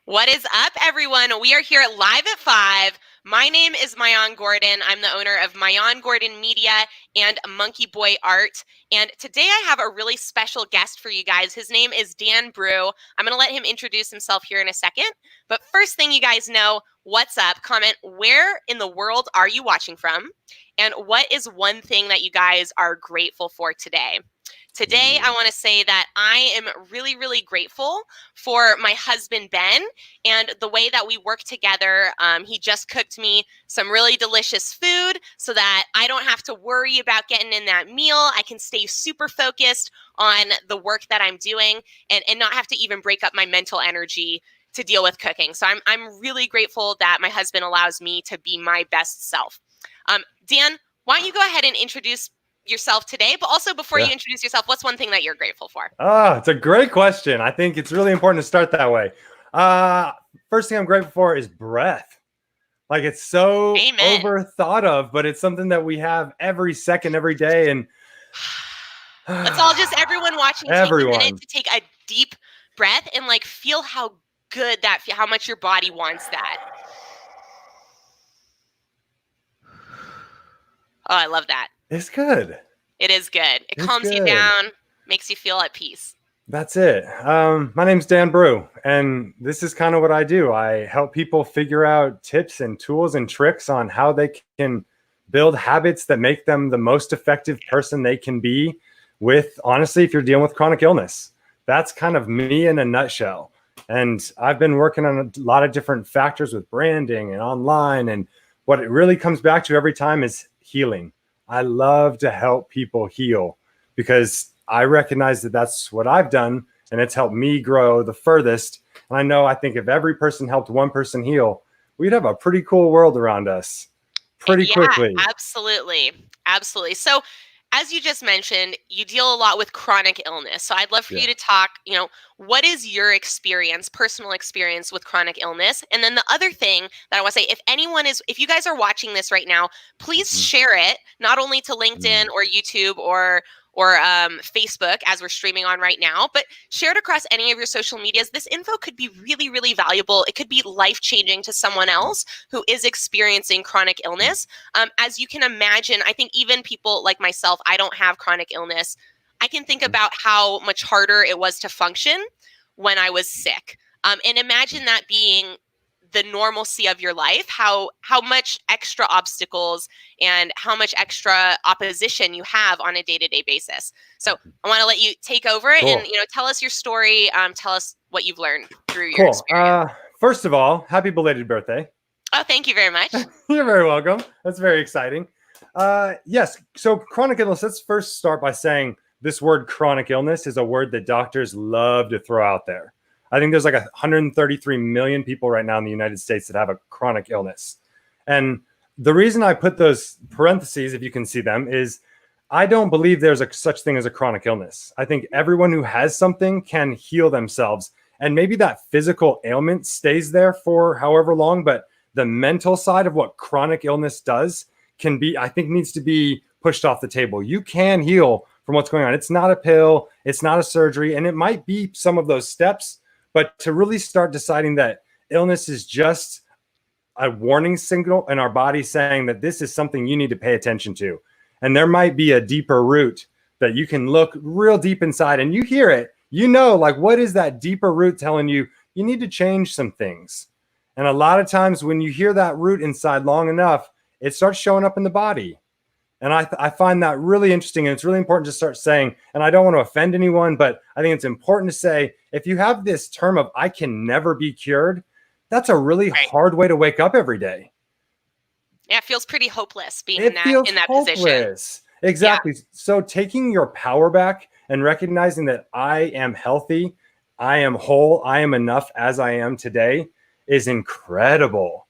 What is up, everyone? We are here live at 5. My name is Mayan Gordon. I'm the owner of Mayan Gordon Media and Monkey Boy Art. And today I have a really special guest for you guys. His name is Dan Brue. I'm going to let him introduce himself here in a second. But first thing you guys know, what's up? Comment, where in the world are you watching from? And what is one thing that you guys are grateful for today? Today, I want to say that I am really, really grateful for my husband, Ben, and the way that we work together. He just cooked me some really delicious food so that I don't have to worry about getting in that meal. I can stay super focused on the work that I'm doing and not have to even break up my mental energy to deal with cooking. So I'm really grateful that my husband allows me to be my best self. Dan, why don't you go ahead and introduce yourself today, but also before you introduce yourself, what's one thing that you're grateful for? It's a great question. I think it's really important to start that way. First thing I'm grateful for is breath. Like, it's so overthought of, but it's something that we have every second, every day. And let's all just, everyone watching, take a minute to take a deep breath and like feel how good how much your body wants that. Oh, I love that. It's good. It is good. It calms you down, makes you feel at peace. That's it. My name's Dan Brue, and this is kind of what I do. I help people figure out tips and tools and tricks on how they can build habits that make them the most effective person they can be with, honestly, if you're dealing with chronic illness. That's kind of me in a nutshell. And I've been working on a lot of different factors with branding and online. And what it really comes back to every time is healing. I love to help people heal because I recognize that that's what I've done, and it's helped me grow the furthest. And I think if every person helped one person heal, we'd have a pretty cool world around us pretty quickly. Absolutely. Absolutely. So as you just mentioned, you deal a lot with chronic illness. So I'd love for you to talk, what is your experience, personal experience with chronic illness? And then the other thing that I want to say, if you guys are watching this right now, please share it, not only to LinkedIn or YouTube or Facebook, as we're streaming on right now, but share it across any of your social medias. This info could be really, really valuable. It could be life-changing to someone else who is experiencing chronic illness. As you can imagine, I think even people like myself, I don't have chronic illness. I can think about how much harder it was to function when I was sick. And imagine that being the normalcy of your life, how much extra obstacles and how much extra opposition you have on a day-to-day basis. So I want to let you take over and tell us your story. Tell us what you've learned through your experience. First of all, happy belated birthday. Oh, thank you very much. You're very welcome. That's very exciting. Yes. So chronic illness, let's first start by saying this word chronic illness is a word that doctors love to throw out there. I think there's like 133 million people right now in the United States that have a chronic illness. And the reason I put those parentheses, if you can see them, is I don't believe there's such thing as a chronic illness. I think everyone who has something can heal themselves. And maybe that physical ailment stays there for however long, but the mental side of what chronic illness does needs to be pushed off the table. You can heal from what's going on. It's not a pill, it's not a surgery, and it might be some of those steps. But to really start deciding that illness is just a warning signal in our body saying that this is something you need to pay attention to. And there might be a deeper root that you can look real deep inside and you hear it, like, what is that deeper root telling you? You need to change some things. And a lot of times when you hear that root inside long enough, it starts showing up in the body. And I find that really interesting. And it's really important to start saying, and I don't want to offend anyone, but I think it's important to say, if you have this term of I can never be cured, that's a really hard way to wake up every day. Yeah, it feels pretty hopeless being in that position. Exactly. Yeah. So taking your power back and recognizing that I am healthy, I am whole, I am enough as I am today is incredible.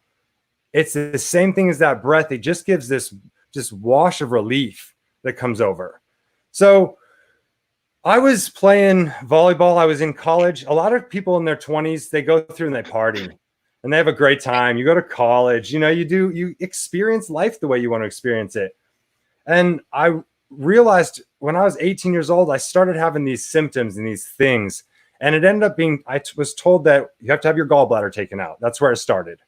It's the same thing as that breath. It just gives this just wash of relief that comes over. So I was playing volleyball. I was in college. A lot of people in their 20s, they go through and they party and they have a great time. You go to college, you experience life the way you want to experience it. And I realized when I was 18 years old, I started having these symptoms and these things. And it ended up being, was told that you have to have your gallbladder taken out. That's where it started.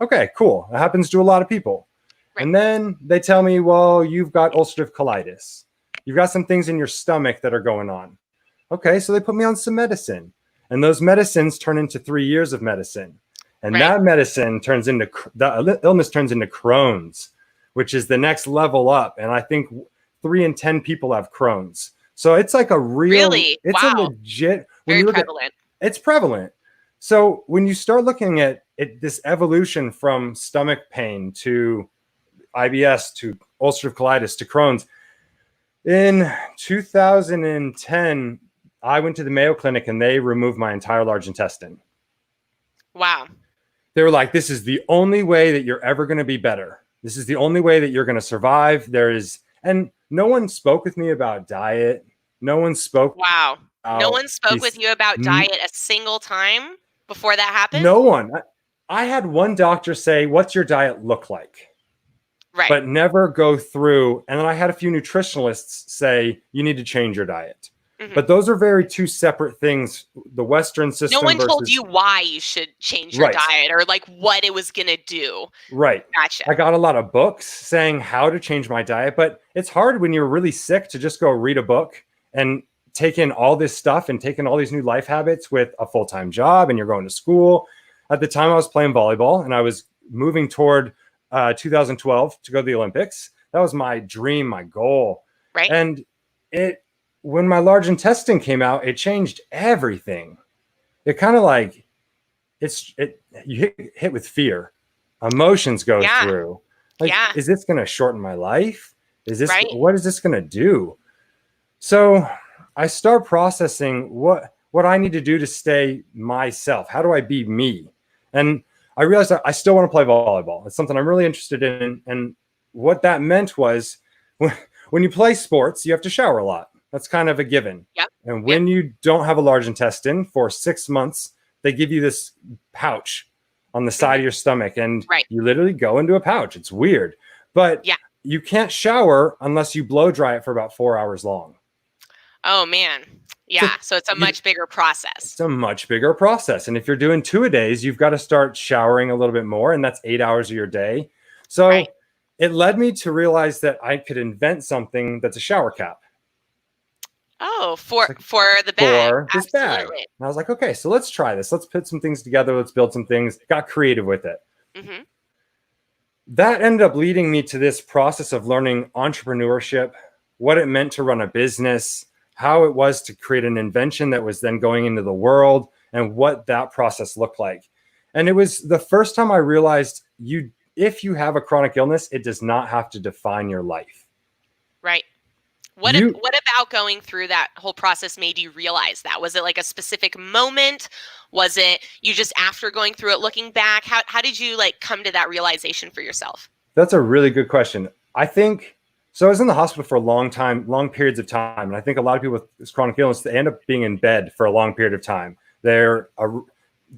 Okay, cool. That happens to a lot of people. Right. And then they tell me, well, you've got ulcerative colitis. You've got some things in your stomach that are going on. Okay, so they put me on some medicine. And those medicines turn into 3 years of medicine. And that medicine turns into, the illness turns into Crohn's, which is the next level up. And I think 3 in 10 people have Crohn's. So it's like a real, it's a legit, very prevalent. It's prevalent. So when you start looking at it, this evolution from stomach pain to IBS to ulcerative colitis to Crohn's, in 2010, I went to the Mayo Clinic and they removed my entire large intestine. Wow. They were like, this is the only way that you're ever going to be better. This is the only way that you're going to survive. And no one spoke with me about diet. No one spoke. Wow. No one spoke with you about diet a single time before that happened? No one. I had one doctor say, what's your diet look like? Right. But never go through. And then I had a few nutritionalists say, you need to change your diet. Mm-hmm. But those are two separate things. The Western system. No one told you why you should change your diet or like what it was going to do. Right. Gotcha. I got a lot of books saying how to change my diet, but it's hard when you're really sick to just go read a book and take in all this stuff and take in all these new life habits with a full-time job and you're going to school. At the time I was playing volleyball and I was moving toward 2012 to go to the Olympics. That was my dream, my goal. Right. And when my large intestine came out, it changed everything. It kind of like you hit with fear. Emotions go through. Like, is this going to shorten my life? Is this what is this going to do? So I start processing what I need to do to stay myself. How do I be me? And I realized that I still want to play volleyball. It's something I'm really interested in. And what that meant was when you play sports, you have to shower a lot. That's kind of a given. Yep. And when you don't have a large intestine for 6 months, they give you this pouch on the side of your stomach. And you literally go into a pouch. It's weird. But you can't shower unless you blow dry it for about 4 hours long. Oh, man. Yeah. So it's a much bigger process. It's a much bigger process. And if you're doing 2-a-days, you've got to start showering a little bit more. And that's 8 hours of your day. So it led me to realize that I could invent something that's a shower cap. Oh, for the bag. For this bag. And I was like, okay, so let's try this. Let's put some things together. Let's build some things. Got creative with it. Mm-hmm. That ended up leading me to this process of learning entrepreneurship, what it meant to run a business, how it was to create an invention that was then going into the world, and what that process looked like. And it was the first time I realized if you have a chronic illness, it does not have to define your life. Right. What about going through that whole process made you realize that? Was it like a specific moment? Was it you just after going through it, looking back? How did you like come to that realization for yourself? That's a really good question. I think so. I was in the hospital for a long time, long periods of time. And I think a lot of people with this chronic illness, they end up being in bed for a long period of time. They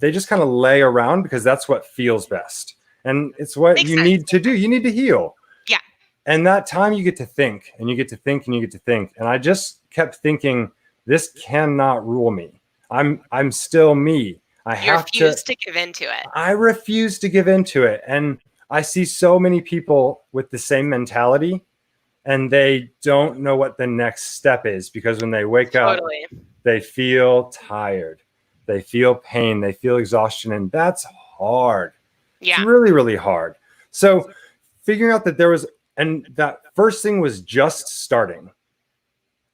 just kind of lay around because that's what feels best. And it's what you need to do. You need to heal. Yeah. And that time you get to think and you get to think and you get to think. And I just kept thinking, this cannot rule me. I'm still me. You refuse to give into it. I refuse to give into it. And I see so many people with the same mentality and they don't know what the next step is because when they wake up, they feel tired. They feel pain. They feel exhaustion. And that's hard. Yeah. It's really, really hard. So figuring out that and that first thing was just starting.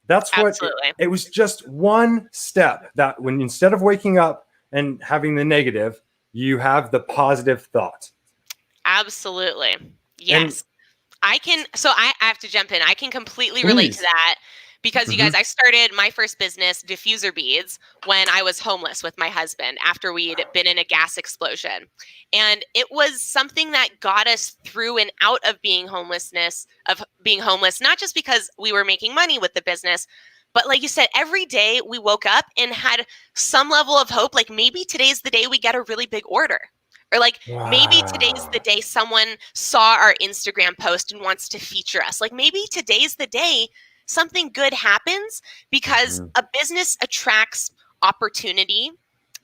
That's what it was, just one step that when instead of waking up and having the negative, you have the positive thought. Absolutely. Yes. I have to jump in. I can completely relate to that because you guys, I started my first business, diffuser beads, when I was homeless with my husband after we'd been in a gas explosion. And it was something that got us through and out of being homeless, not just because we were making money with the business, but like you said, every day we woke up and had some level of hope. Like maybe today's the day we get a really big order. Or like maybe today's the day someone saw our Instagram post and wants to feature us. Like maybe today's the day something good happens because a business attracts opportunity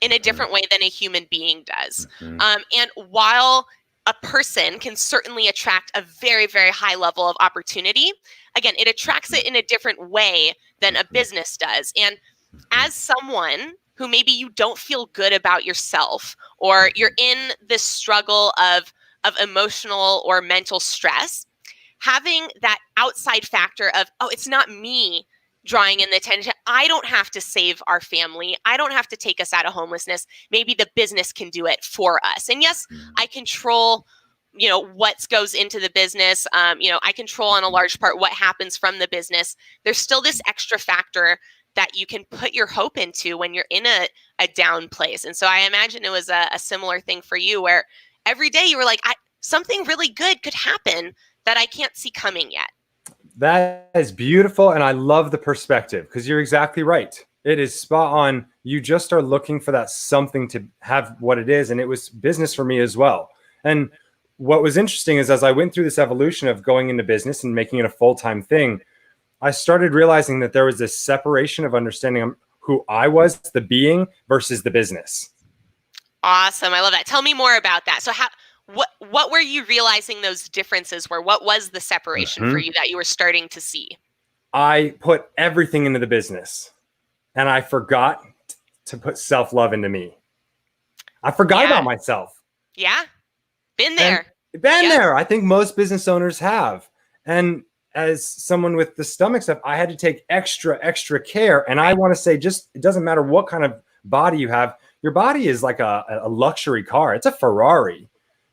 in a different way than a human being does. Mhm. And while a person can certainly attract a very, very high level of opportunity, again, it attracts it in a different way than a business does. And as someone who maybe you don't feel good about yourself, or you're in this struggle of emotional or mental stress, having that outside factor of, oh, it's not me drawing in the attention. I don't have to save our family. I don't have to take us out of homelessness. Maybe the business can do it for us. And yes, I control, what goes into the business. I control on a large part what happens from the business. There's still this extra factor that you can put your hope into when you're in a down place. And so I imagine it was a similar thing for you, where every day you were like, something really good could happen that I can't see coming yet. That is beautiful. And I love the perspective, because you're exactly right. It is spot on. You just are looking for that something to have what it is. And it was business for me as well. And what was interesting is, as I went through this evolution of going into business and making it a full-time thing, I started realizing that there was this separation of understanding who I was, the being, versus the business. Awesome. I love that. Tell me more about that. So what were you realizing those differences were? What was the separation for you that you were starting to see? I put everything into the business, and I forgot to put self-love into me. I forgot about myself. Yeah. Been there. There. I think most business owners have. And as someone with the stomach stuff, I had to take extra care. And I want to say, just, it doesn't matter what kind of body you have. Your body is like a luxury car. It's a Ferrari.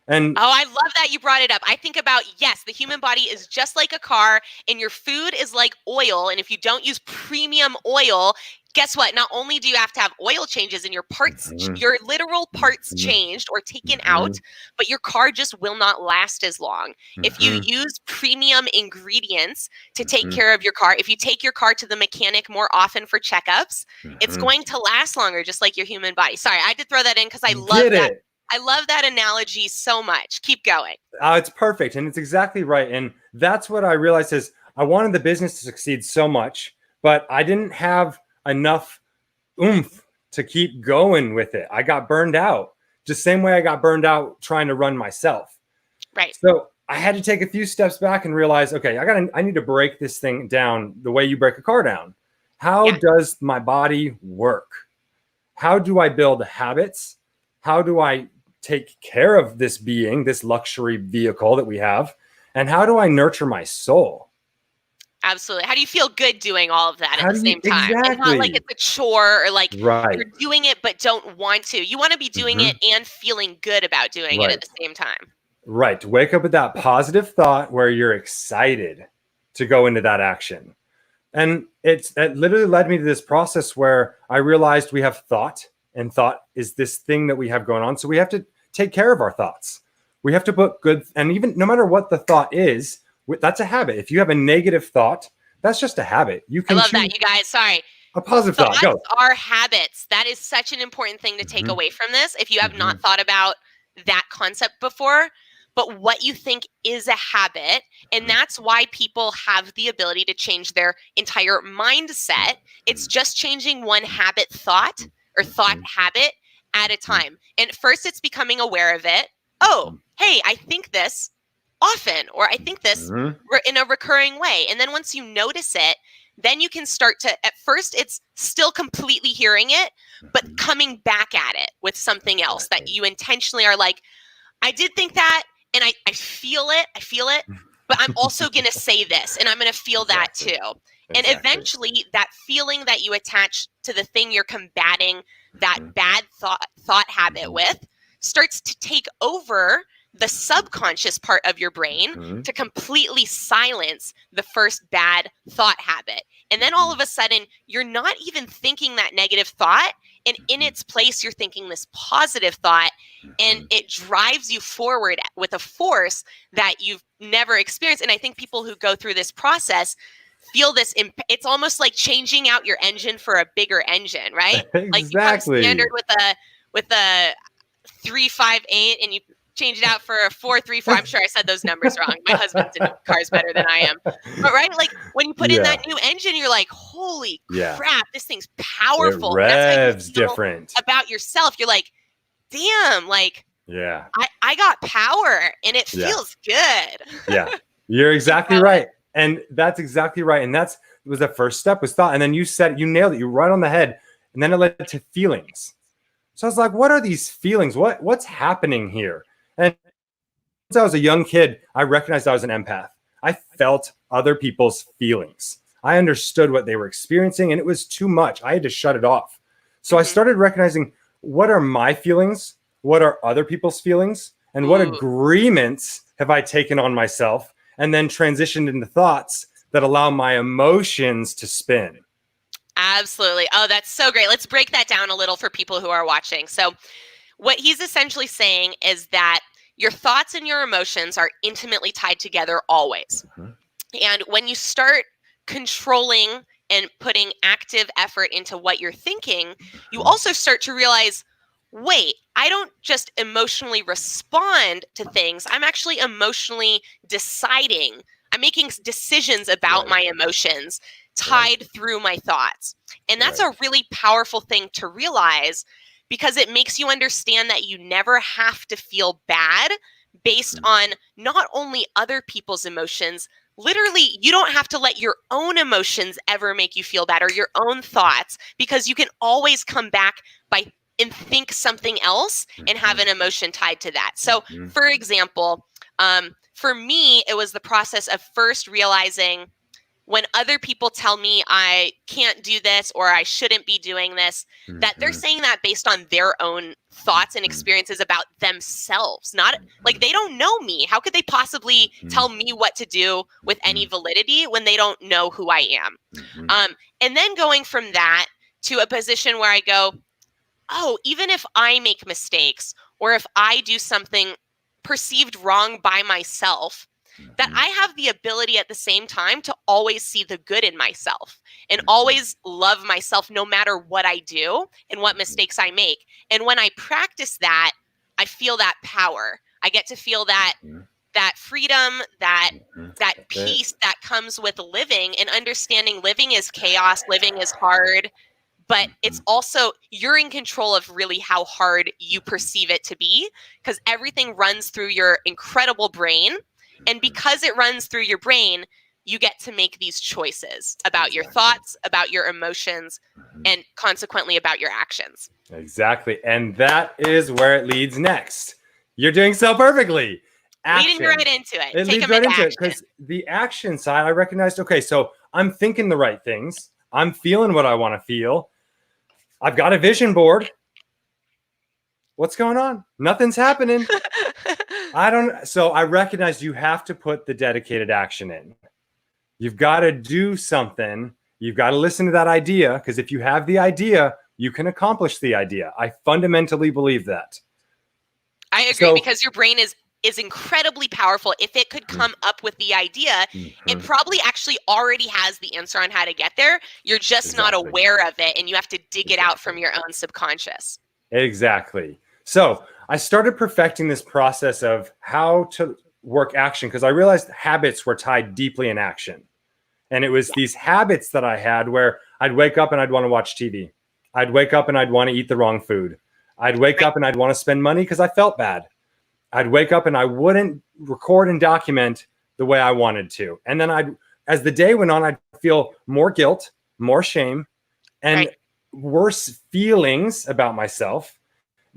And I love that you brought it up. I think about, yes, the human body is just like a car, and your food is like oil. And if you don't use premium oil, guess what? Not only do you have to have oil changes and your parts, your literal parts changed or taken out, but your car just will not last as long. If you use premium ingredients to take care of your car, if you take your car to the mechanic more often for checkups, it's going to last longer, just like your human body. Sorry, I had to throw that in because I love that. I love that analogy so much. Keep going. It's perfect. And it's exactly right. And that's what I realized is, I wanted the business to succeed so much, but I didn't have enough oomph to keep going with it. I got burned out, just same way I got burned out trying to run myself. Right. So I had to take a few steps back and realize, okay, I need to break this thing down the way you break a car down. How does my body work? How do I build habits? How do I take care of this being, this luxury vehicle that we have? And how do I nurture my soul? Absolutely. How do you feel good doing all of that at the same time? Exactly. And not like it's a chore, or like you're doing it but don't want to. You want to be doing it and feeling good about doing it at the same time. Right. To wake up with that positive thought where you're excited to go into that action. And it literally led me to this process where I realized we have thought, and thought is this thing that we have going on. So we have to take care of our thoughts. We have to put good, and even no matter what the thought is, that's a habit. If you have a negative thought, that's just a habit. You can. I love that, you guys. Sorry. A positive thought. Go. Are habits. That is such an important thing to take away from this. If you have not thought about that concept before, but what you think is a habit. And that's why people have the ability to change their entire mindset. It's just changing one habit thought or thought habit at a time. And first, it's becoming aware of it. Oh, hey, I think this often, or I think this in a recurring way. And then once you notice it, then you can start to, at first, it's still completely hearing it, but coming back at it with something else that you intentionally are like, I did think that, and I feel it, but I'm also going to say this, and I'm going to feel that too. And eventually that feeling that you attach to the thing you're combating that bad thought habit with starts to take over the subconscious part of your brain to completely silence the first bad thought habit. And then all of a sudden, you're not even thinking that negative thought. And in its place, you're thinking this positive thought. And it drives you forward with a force that you've never experienced. And I think people who go through this process feel this. It's almost like changing out your engine for a bigger engine, right? Exactly. Like you come standard with a 358 and you change it out for a 4-3-4. I'm sure I said those numbers wrong. My husband's into cars better than I am. But right, like when you put in that new engine, you're like, holy crap, this thing's powerful. It revs and that's how you feel different about yourself. You're like, damn, like I got power and it feels good. You're exactly right. And that's exactly right. And that was the first step, was thought. And then you nailed it. You right on the head. And then it led to feelings. So I was like, what are these feelings? What's happening here? And since I was a young kid, I recognized I was an empath. I felt other people's feelings. I understood what they were experiencing, and it was too much. I had to shut it off. So I started recognizing, what are my feelings? What are other people's feelings? And what agreements have I taken on myself? And then transitioned into thoughts that allow my emotions to spin. Absolutely. Oh, that's so great. Let's break that down a little for people who are watching. So what he's essentially saying is that your thoughts and your emotions are intimately tied together always. And when you start controlling and putting active effort into what you're thinking, you also start to realize, wait, I don't just emotionally respond to things. I'm actually emotionally deciding. I'm making decisions about my emotions tied through my thoughts. And that's a really powerful thing to realize, because it makes you understand that you never have to feel bad based on not only other people's emotions. Literally, you don't have to let your own emotions ever make you feel bad, or your own thoughts, because you can always come back and think something else and have an emotion tied to that. So for example, for me, it was the process of first realizing, when other people tell me I can't do this or I shouldn't be doing this, that they're saying that based on their own thoughts and experiences about themselves. Not like, they don't know me. How could they possibly tell me what to do with any validity when they don't know who I am? And then going from that to a position where I go, oh, even if I make mistakes, or if I do something perceived wrong by myself, that I have the ability at the same time to always see the good in myself and always love myself no matter what I do and what mistakes I make. And when I practice that, I feel that power. I get to feel that freedom, that peace that comes with living, and understanding living is chaos, living is hard, but it's also, you're in control of really how hard you perceive it to be, because everything runs through your incredible brain. And because it runs through your brain, you get to make these choices about your thoughts, about your emotions, and consequently about your actions. Exactly. And that is where it leads next. You're doing so perfectly. Leading right into it. It leads right into it, because the action side, I recognized, okay, so I'm thinking the right things. I'm feeling what I want to feel. I've got a vision board. What's going on? Nothing's happening. So I recognize you have to put the dedicated action in. You've got to do something. You've got to listen to that idea, because if you have the idea, you can accomplish the idea. I fundamentally believe that. I agree, because your brain is incredibly powerful. If it could come up with the idea, it probably actually already has the answer on how to get there. You're just not aware of it, and you have to dig it out from your own subconscious. Exactly. So I started perfecting this process of how to work action, because I realized habits were tied deeply in action. And it was these habits that I had where I'd wake up and I'd want to watch TV. I'd wake up and I'd want to eat the wrong food. I'd wake up and I'd want to spend money because I felt bad. I'd wake up and I wouldn't record and document the way I wanted to. And then as the day went on, I'd feel more guilt, more shame, and worse feelings about myself.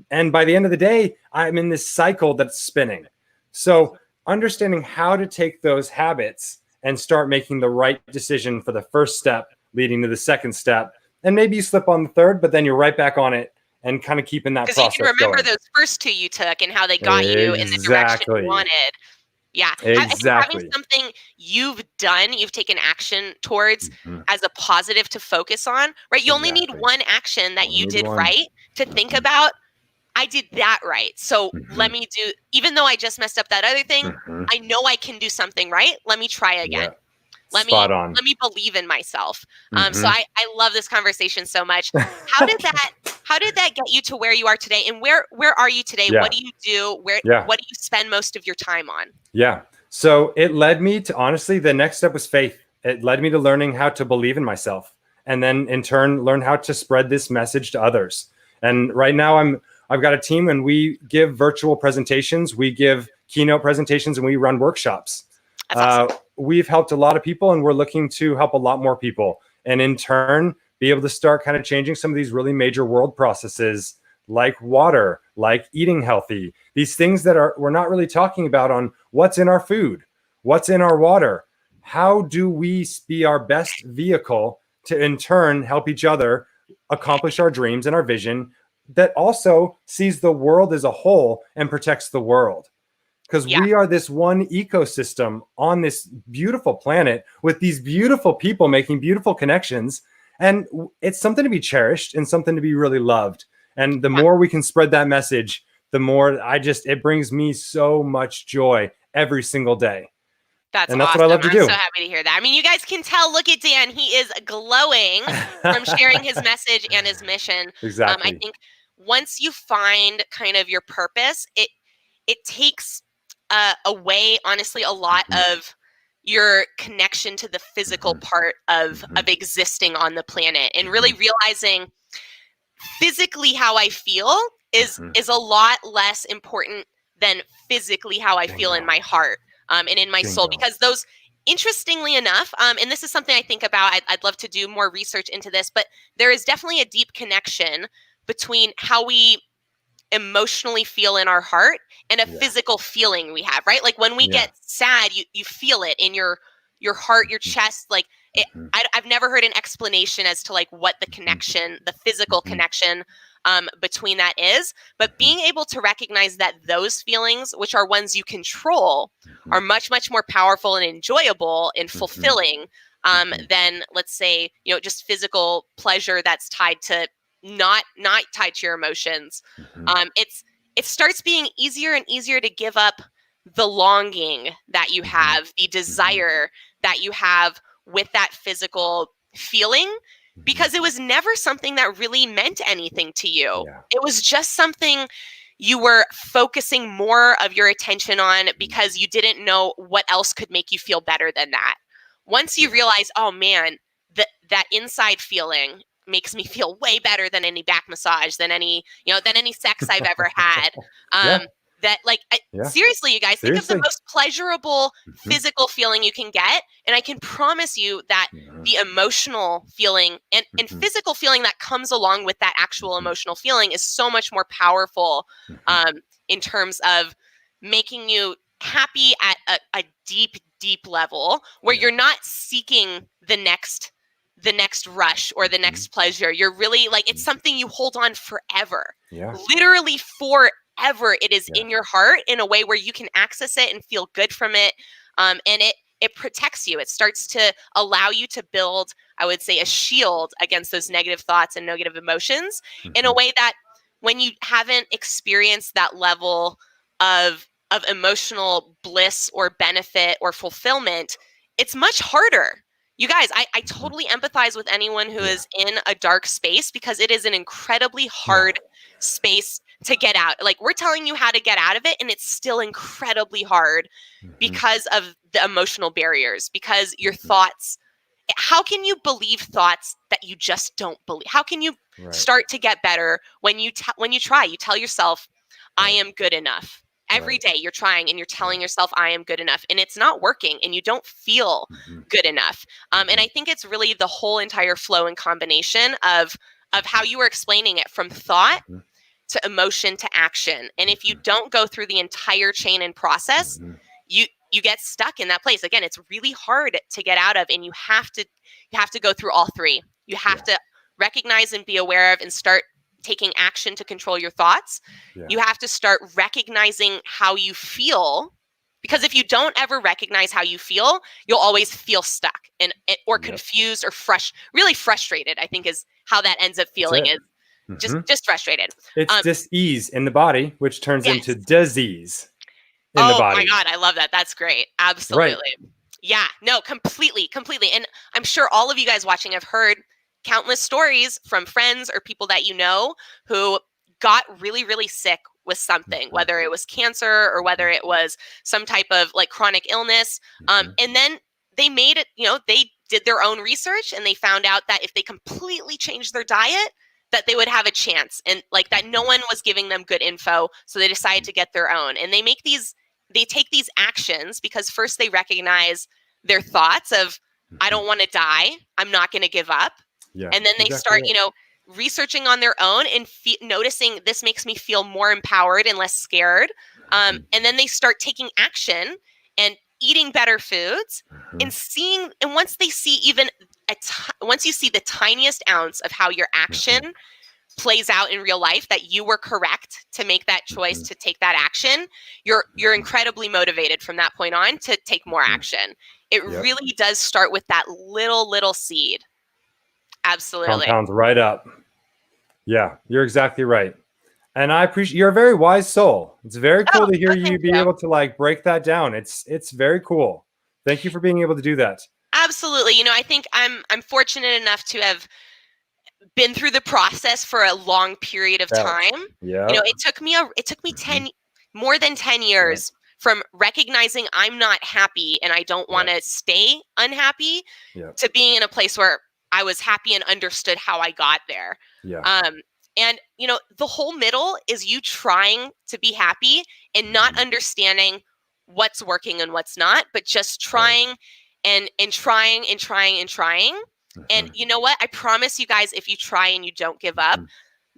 And by the end of the day, I'm in this cycle that's spinning. So understanding how to take those habits and start making the right decision for the first step leading to the second step. And maybe you slip on the third, but then you're right back on it and kind of keeping that process going. Because you can remember those first two you took and how they got you in the direction you wanted. Yeah. Exactly. Having something you've done, you've taken action towards as a positive to focus on, right? You only need one action that you did right to think about. I did that right. So let me even though I just messed up that other thing, I know I can do something right. Let me try again. Let me Spot on. let me believe in myself. So Mhm. I love this conversation so much. How did that get you to where you are today? And where are you today? Yeah. What do you do? Yeah. What do you spend most of your time on? Yeah. So it led me to, honestly, the next step was faith. It led me to learning how to believe in myself, and then in turn learn how to spread this message to others. And right now I've got a team, and we give virtual presentations, we give keynote presentations, and we run workshops. That's awesome. We've helped a lot of people, and we're looking to help a lot more people, and in turn be able to start kind of changing some of these really major world processes, like water, like eating healthy, these things that we're not really talking about, on what's in our food, what's in our water. How do we be our best vehicle to in turn help each other accomplish our dreams and our vision, that also sees the world as a whole and protects the world? Because Yeah. we are this one ecosystem on this beautiful planet with these beautiful people making beautiful connections. And it's something to be cherished and something to be really loved. And the more we can spread that message, the more it brings me so much joy every single day. That's And that's awesome. what I love to I'm do. so happy to hear that. I mean, you guys can tell, look at Dan. He is glowing from sharing his message and his mission. I Exactly. think once you find kind of your purpose, it takes away, honestly, a lot of your connection to the physical part of existing on the planet, and really realizing physically how I feel is a lot less important than physically how I feel in my heart, and in my soul. Because those, interestingly enough, and this is something I think about, I'd love to do more research into this, but there is definitely a deep connection between how we emotionally feel in our heart and a physical feeling we have, right? Like when we get sad, you feel it in your heart, your chest. Like I've never heard an explanation as to like what the connection, the physical connection between that is, but being able to recognize that those feelings, which are ones you control, are much, much more powerful and enjoyable and fulfilling than, let's say, just physical pleasure that's tied to not tied to your emotions. It starts being easier and easier to give up the longing that you have, the desire that you have with that physical feeling, because it was never something that really meant anything to you. It was just something you were focusing more of your attention on because you didn't know what else could make you feel better than that. Once you realize, oh man, that inside feeling makes me feel way better than any back massage, than any sex I've ever had. That seriously, you guys, think of the most pleasurable physical feeling you can get, and I can promise you that the emotional feeling and physical feeling that comes along with that actual emotional feeling is so much more powerful in terms of making you happy at a deep level, where you're not seeking the next rush or the next pleasure. You're really like, it's something you hold on forever. Literally forever. It is in your heart in a way where you can access it and feel good from it. And it protects you. It starts to allow you to build, I would say, a shield against those negative thoughts and negative emotions in a way that, when you haven't experienced that level of emotional bliss or benefit or fulfillment, it's much harder. You guys, I totally empathize with anyone who is in a dark space, because it is an incredibly hard space to get out. Like, we're telling you how to get out of it, and it's still incredibly hard because of the emotional barriers, because your thoughts, how can you believe thoughts that you just don't believe? How can you start to get better when you try? You tell yourself, I am good enough. Every day you're trying and you're telling yourself, I am good enough, and it's not working, and you don't feel good enough. And I think it's really the whole entire flow and combination of how you were explaining it, from thought to emotion to action. And if you don't go through the entire chain and process, you get stuck in that place. Again, it's really hard to get out of, and you have to go through all three. You have to recognize and be aware of and start taking action to control your thoughts. You have to start recognizing how you feel, because if you don't ever recognize how you feel, you'll always feel stuck or confused or really frustrated, I think, is how that ends up feeling, is just frustrated. It's dis-ease in the body, which turns into disease in the body. Oh my God, I love that. That's great. Absolutely. Yeah, no, completely, completely. And I'm sure all of you guys watching have heard countless stories from friends or people that you know who got really, really sick with something, Mhm. whether it was cancer or whether it was some type of like chronic illness. Mhm. And then they made it, they did their own research and they found out that if they completely changed their diet, that they would have a chance, and like that no one was giving them good info. So they decided to get their own, and they take these actions because first they recognize their thoughts of, I don't want to die, I'm not going to give up. Yeah, And then they exactly start, right. researching on their own and noticing this makes me feel more empowered and less scared. And then they start taking action and eating better foods and seeing, and once they see even once you see the tiniest ounce of how your action plays out in real life, that you were correct to make that choice, to take that action, you're incredibly motivated from that point on to take more action. It Yep. really does start with that little seed. Absolutely. Compounds right up. Yeah, you're exactly right. And I appreciate, you're a very wise soul. It's very cool to hear Oh, you thank be you. able to like break that down. It's very cool. Thank you for being able to do that. Absolutely. I think I'm fortunate enough to have been through the process for a long period of Yeah. time. Yeah. It took me 10 more than 10 years from recognizing I'm not happy and I don't want to stay unhappy Yeah. to being in a place where I was happy and understood how I got there. Yeah. And the whole middle is you trying to be happy and not understanding what's working and what's not, but just trying and trying and trying and trying. And you know what? I promise you guys, if you try and you don't give up,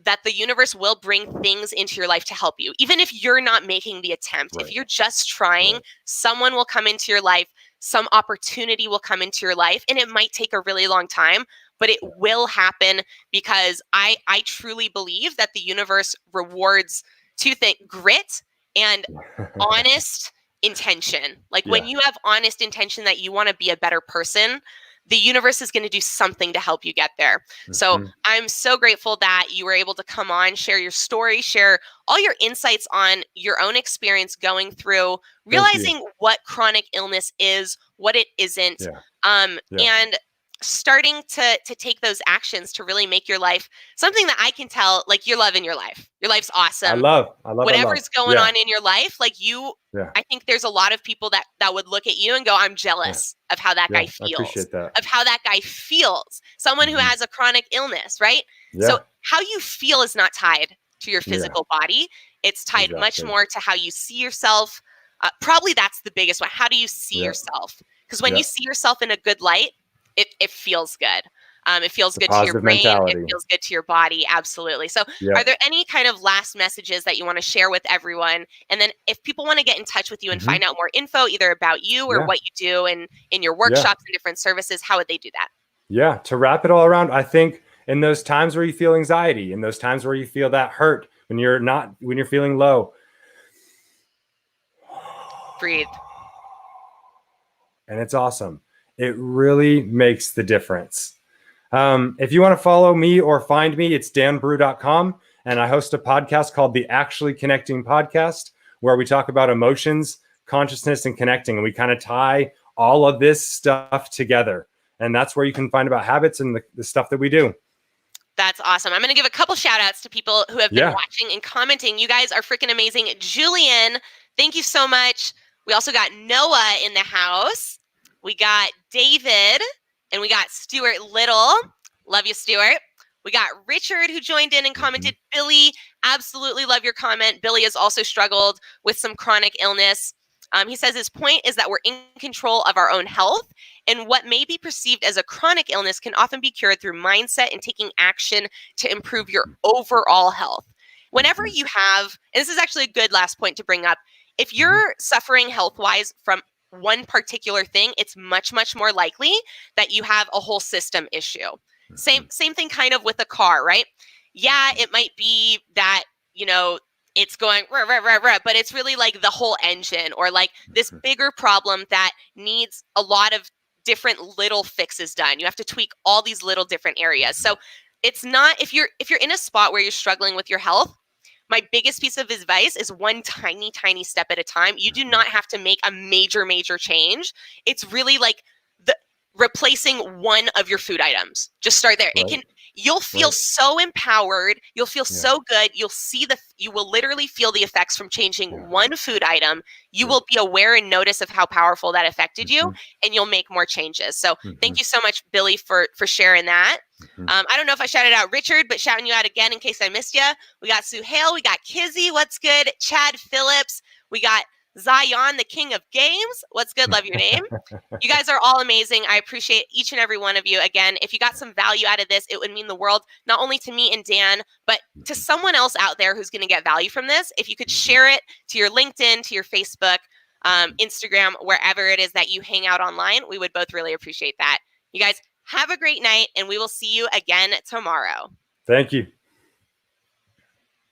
that the universe will bring things into your life to help you. Even if you're not making the attempt, if you're just trying, someone will come into your life, some opportunity will come into your life, and it might take a really long time, but it will happen because I truly believe that the universe rewards two things: grit and honest intention. Like when you have honest intention that you want to be a better person, the universe is going to do something to help you get there. So I'm so grateful that you were able to come on, share your story, share all your insights on your own experience going through, realizing what chronic illness is, what it isn't, and starting to take those actions to really make your life something that I can tell, like you're loving your life. Your life's awesome. I love. Whatever's going on in your life, like Yeah. I think there's a lot of people that would look at you and go, I'm jealous of how that guy I feels, appreciate that. of how that guy feels. Someone who has a chronic illness, right? So how you feel is not tied to your physical body. It's tied much more to how you see yourself. Probably that's the biggest one. How do you see yourself? Because when you see yourself in a good light, it feels good. It feels good to your brain. Mentality. It feels good to your body. Absolutely. So are there any kind of last messages that you want to share with everyone? And then if people want to get in touch with you and find out more info, either about you or what you do in your workshops and different services, how would they do that? Yeah. To wrap it all around, I think in those times where you feel anxiety, in those times where you feel that hurt, when you're feeling low, Breathe. And it's awesome. It really makes the difference. If you want to follow me or find me, it's danbrue.com. And I host a podcast called the Actually Connecting Podcast, where we talk about emotions, consciousness, and connecting. And we kind of tie all of this stuff together. And that's where you can find about habits and the stuff that we do. That's awesome. I'm going to give a couple shout outs to people who have been watching and commenting. You guys are freaking amazing. Julian, thank you so much. We also got Noah in the house. We got David, and we got Stuart Little. Love you, Stuart. We got Richard, who joined in and commented. Billy, absolutely love your comment. Billy has also struggled with some chronic illness. He says his point is that we're in control of our own health, and what may be perceived as a chronic illness can often be cured through mindset and taking action to improve your overall health. Whenever you have, and this is actually a good last point to bring up, if you're suffering health-wise from one particular thing, it's much, much more likely that you have a whole system issue. Same thing kind of with a car, right? Yeah, it might be that, it's going, rah, rah, rah, rah, but it's really like the whole engine or like this bigger problem that needs a lot of different little fixes done. You have to tweak all these little different areas. So it's not, if you're in a spot where you're struggling with your health, my biggest piece of advice is one tiny, tiny step at a time. You do not have to make a major, major change. It's really like replacing one of your food items. Just start there. Right. You'll feel so empowered. You'll feel so good. You will literally feel the effects from changing one food item. You will be aware and notice of how powerful that affected you, and you'll make more changes. So thank you so much, Billy, for sharing that. I don't know if I shouted out Richard, but shouting you out again in case I missed you. We got Suhail, we got Kizzy, what's good? Chad Phillips, we got Zion, the king of games. What's good? Love your name. You guys are all amazing. I appreciate each and every one of you. Again, if you got some value out of this, it would mean the world, not only to me and Dan, but to someone else out there who's going to get value from this. If you could share it to your LinkedIn, to your Facebook, Instagram, wherever it is that you hang out online, we would both really appreciate that. You guys have a great night, and we will see you again tomorrow. Thank you.